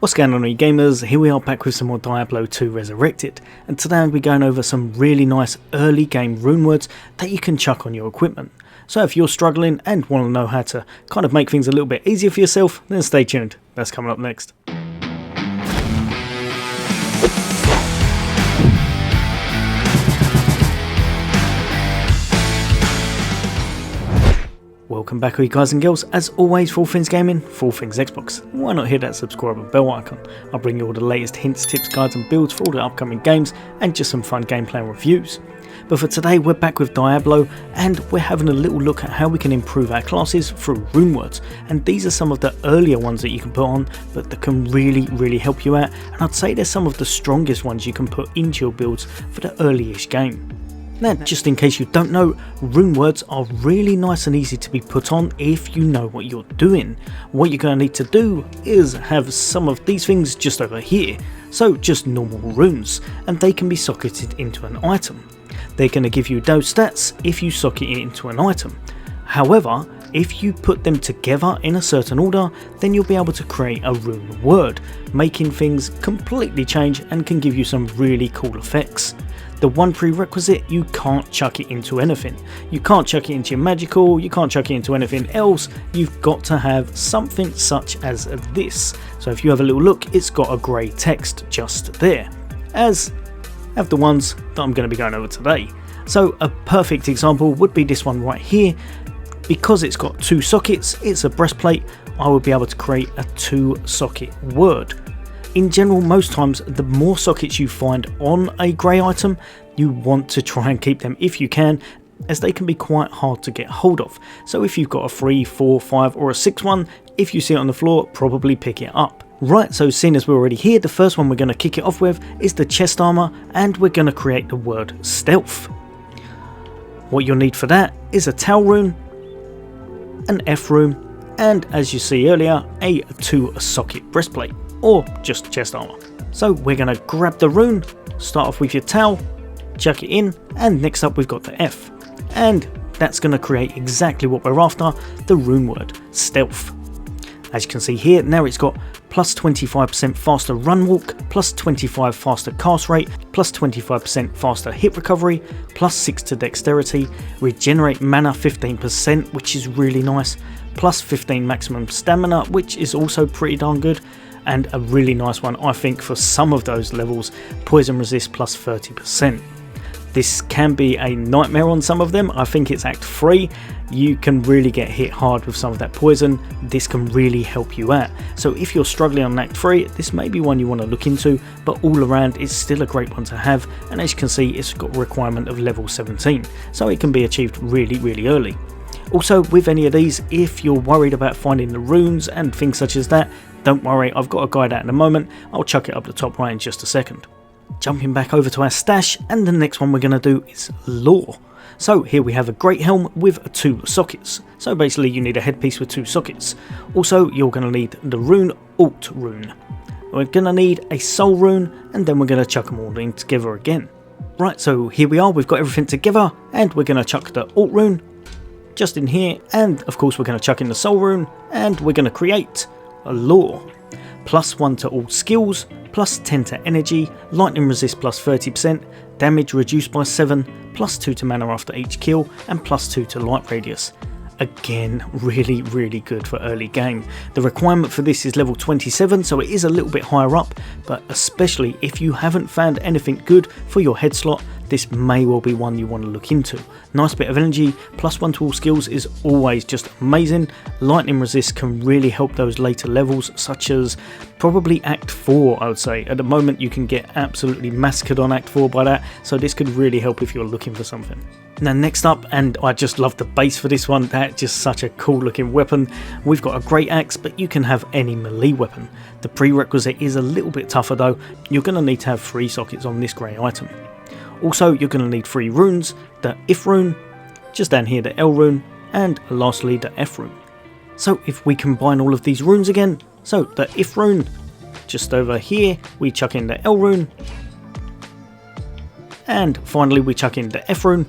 What's going on, you gamers? Here we are back with some more Diablo 2 Resurrected, and today I'll be going over some really nice early game rune words that you can chuck on your equipment. So if you're struggling and want to know how to kind of make things a little bit easier for yourself, then stay tuned, that's coming up next. Welcome back, all you guys and girls. As always, for all things gaming, for all things Xbox. Why not hit that subscribe and bell icon? I'll bring you all the latest hints, tips, guides and builds for all the upcoming games and just some fun gameplay and reviews. But for today, we're back with Diablo and we're having a little look at how we can improve our classes through Rune Words. And these are some of the earlier ones that you can put on, but that can really help you out. And I'd say they're some of the strongest ones you can put into your builds for the early-ish game. Now, just in case you don't know, rune words are really nice and easy to be put on if you know what you're doing. What you're going to need to do is have some of these things just over here, so just normal runes, and they can be socketed into an item. They're going to give you those stats if you socket it into an item. However, if you put them together in a certain order, then you'll be able to create a rune word, making things completely change and can give you some really cool effects. The one prerequisite, you can't chuck it into anything. You can't chuck it into your magical, you can't chuck it into anything else. You've got to have something such as this. So if you have a little look, it's got a grey text just there, as have the ones that I'm going to be going over today. So a perfect example would be this one right here. Because it's got two sockets, it's a breastplate, I would be able to create a 2-socket word. In general, most times, the more sockets you find on a grey item, you want to try and keep them if you can, as they can be quite hard to get hold of. So if you've got a 3, 4, 5 or a 6 one, if you see it on the floor, probably pick it up. Right, so seeing as we're already here, the first one we're going to kick it off with is the chest armour, and we're going to create the word stealth. What you'll need for that is a Tau rune, an F rune, and as you see earlier, a 2-socket breastplate, or just chest armour. So we're going to grab the rune, start off with your Tau, chuck it in, and next up we've got the F. And that's going to create exactly what we're after, the rune word, stealth. As you can see here, now it's got plus 25% faster run walk, plus 25 faster cast rate, plus 25% faster hit recovery, plus 6 to dexterity, regenerate mana 15%, which is really nice, plus 15 maximum stamina, which is also pretty darn good, and a really nice one I think for some of those levels, poison resist plus 30%. This can be a nightmare on some of them. I think it's Act 3, you can really get hit hard with some of that poison. This can really help you out. So if you're struggling on Act 3, this may be one you want to look into, but all around it's still a great one to have, and as you can see it's got a requirement of level 17, so it can be achieved really early. Also, with any of these, if you're worried about finding the runes and things such as that, don't worry, I've got a guide out in a moment, I'll chuck it up the top right in just a second. Jumping back over to our stash, and the next one we're going to do is lore. So here we have a great helm with 2 sockets, so basically you need a headpiece with 2 sockets. Also, you're going to need the rune alt rune. We're going to need a soul rune, and then we're going to chuck them all in together again. Right, so here we are, we've got everything together, and we're going to chuck the alt rune just in here, and of course we're going to chuck in the soul rune, and we're going to create a lore. Plus 1 to all skills, plus 10 to energy, lightning resist plus 30%, damage reduced by 7, plus 2 to mana after each kill, and plus 2 to light radius. Again, really good for early game. The requirement for this is level 27, so it is a little bit higher up, but especially if you haven't found anything good for your head slot, this may well be one you want to look into. Nice bit of energy, plus 1 to all skills is always just amazing. Lightning resist can really help those later levels, such as probably Act 4 I would say. At the moment you can get absolutely massacred on Act 4 by that, so this could really help if you're looking for something. Now next up, and I just love the base for this one, that's just such a cool looking weapon. We've got a great axe, but you can have any melee weapon. The prerequisite is a little bit tougher though, you're going to need to have 3 sockets on this grey item. Also, you're going to need 3 runes, the If rune, just down here the L rune, and lastly the F rune. So if we combine all of these runes again, so the If rune, just over here, we chuck in the L rune, and finally we chuck in the F rune,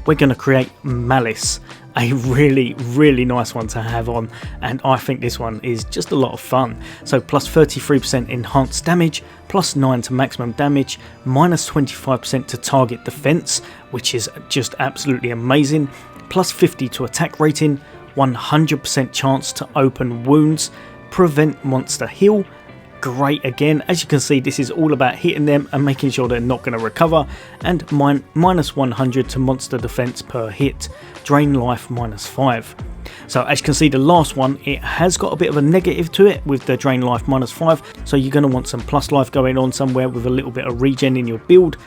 we're going to create Malice. a really nice one to have on, and I think this one is just a lot of fun. So plus 33% enhanced damage, plus 9 to maximum damage, minus 25% to target defense, which is just absolutely amazing, plus 50 to attack rating, 100% chance to open wounds, prevent monster heal. Great again, as you can see, this is all about hitting them and making sure they're not going to recover, and minus 100 to monster defense per hit, drain life minus 5. So as you can see, the last one, it has got a bit of a negative to it with the drain life minus 5, so you're going to want some plus life going on somewhere with a little bit of regen in your build.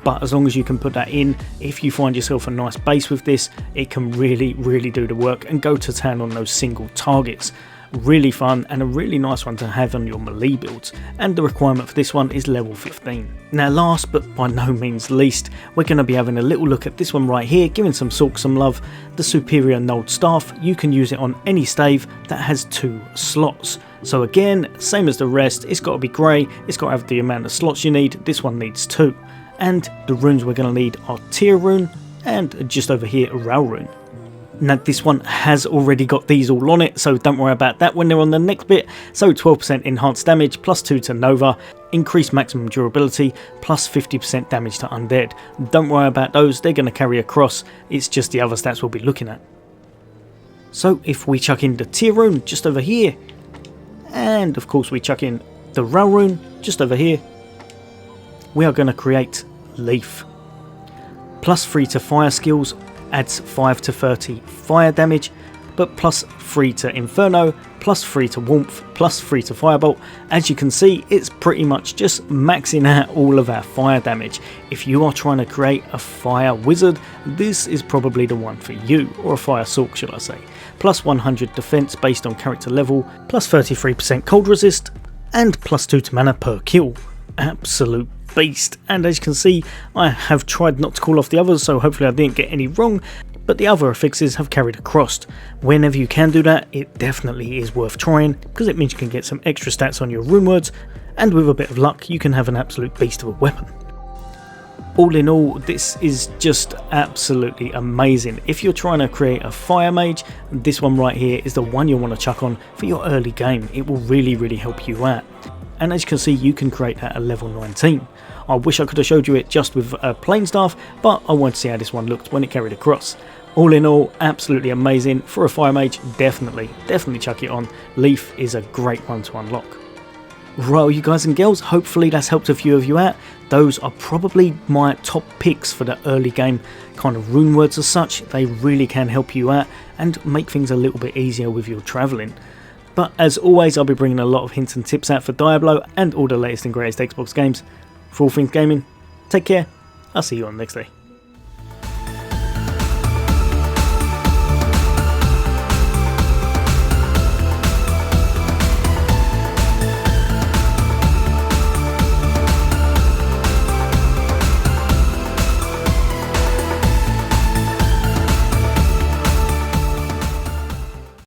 But as long as you can put that in, if you find yourself a nice base with this, it can really do the work and go to town on those single targets. Really fun and a really nice one to have on your melee builds, and the requirement for this one is level 15. Now last but by no means least, we're going to be having a little look at this one right here, giving some Sorc some love, the Superior Gnawed Staff. You can use it on any stave that has 2 slots. So again, same as the rest, it's got to be grey, it's got to have the amount of slots you need, this one needs 2. And the runes we're going to need are Tear Rune and just over here a Ral Rune. Now this one has already got these all on it, so don't worry about that when they're on the next bit. So 12% enhanced damage, plus 2 to Nova, increased maximum durability, plus 50% damage to undead. Don't worry about those, they're going to carry across, it's just the other stats we'll be looking at. So if we chuck in the Tear Rune just over here, and of course we chuck in the Ral Rune just over here, we are going to create Leaf. Plus 3 to fire skills, adds 5 to 30 fire damage, but plus 3 to Inferno, plus 3 to Warmth, plus 3 to Firebolt. As you can see, it's pretty much just maxing out all of our fire damage. If you are trying to create a fire wizard, this is probably the one for you, or a fire Sorc should I say. Plus 100 defense based on character level, plus 33% cold resist, and plus 2 to mana per kill. Absolute beast. And as you can see, I have tried not to call off the others, so hopefully I didn't get any wrong, but the other affixes have carried across. Whenever you can do that, it definitely is worth trying, because it means you can get some extra stats on your Rune Words, and with a bit of luck you can have an absolute beast of a weapon. All in all, this is just absolutely amazing. If you're trying to create a fire mage, this one right here is the one you'll want to chuck on for your early game. It will really help you out. And as you can see, you can create that at level 19. I wish I could have showed you it just with a plain staff, but I wanted to see how this one looked when it carried across. All in all, absolutely amazing. For a fire mage, definitely chuck it on. Leaf is a great one to unlock. Right, you guys and girls, hopefully that's helped a few of you out. Those are probably my top picks for the early game kind of rune words as such. They really can help you out and make things a little bit easier with your travelling. But as always, I'll be bringing a lot of hints and tips out for Diablo and all the latest and greatest Xbox games. For all things gaming, take care, I'll see you on the next day.